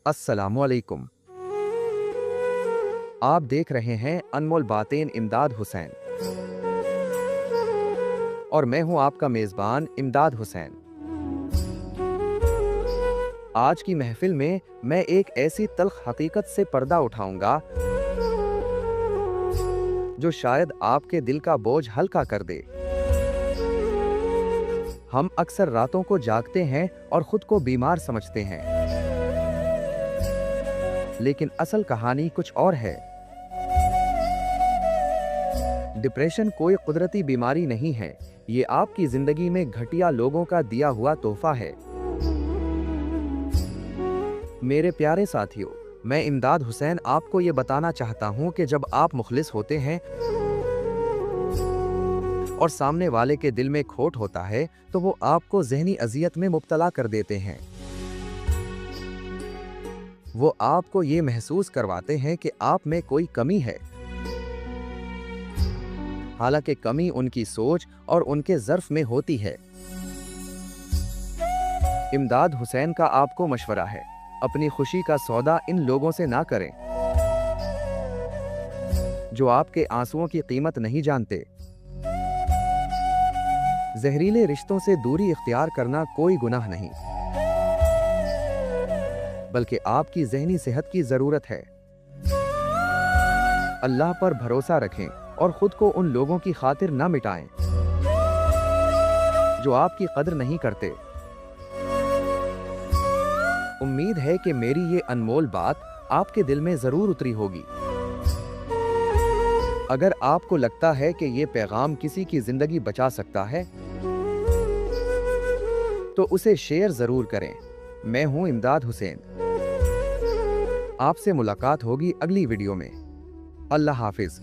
अस्सलामुअलैकुम। आप देख रहे हैं अनमोल बातें इमदाद हुसैन और मैं हूं आपका मेज़बान इमदाद हुसैन। आज की महफिल में मैं एक ऐसी तल्ख हकीकत से पर्दा उठाऊंगा जो शायद आपके दिल का बोझ हल्का कर दे। हम अक्सर रातों को जागते हैं और खुद को बीमार समझते हैं, लेकिन असल कहानी कुछ और है। डिप्रेशन कोई कुदरती बीमारी नहीं है, ये आपकी जिंदगी में घटिया लोगों का दिया हुआ तोहफा है। मेरे प्यारे साथियों, मैं इमदाद हुसैन आपको ये बताना चाहता हूँ कि जब आप मुखलिस होते हैं और सामने वाले के दिल में खोट होता है तो वो आपको ज़हनी अजियत में मुब्तला कर देते हैं। वो आपको ये महसूस करवाते हैं कि आप में कोई कमी है, हालांकि कमी उनकी सोच और उनके ज़र्फ में होती है। इमदाद हुसैन का आपको मशवरा है, अपनी खुशी का सौदा इन लोगों से ना करें जो आपके आंसुओं की कीमत नहीं जानते। जहरीले रिश्तों से दूरी इख्तियार करना कोई गुनाह नहीं, बल्कि आपकी ज़हनी सेहत की ज़रूरत है। अल्लाह पर भरोसा रखें और खुद को उन लोगों की खातिर ना मिटाएं जो आपकी कदर नहीं करते। उम्मीद है कि मेरी ये अनमोल बात आपके दिल में ज़रूर उतरी होगी। अगर आपको लगता है कि ये पैगाम किसी की ज़िंदगी बचा सकता है तो उसे शेयर ज़रूर करें। मैं हूं इमदाद हुसैन। आपसे मुलाकात होगी अगली वीडियो में। अल्लाह हाफिज़।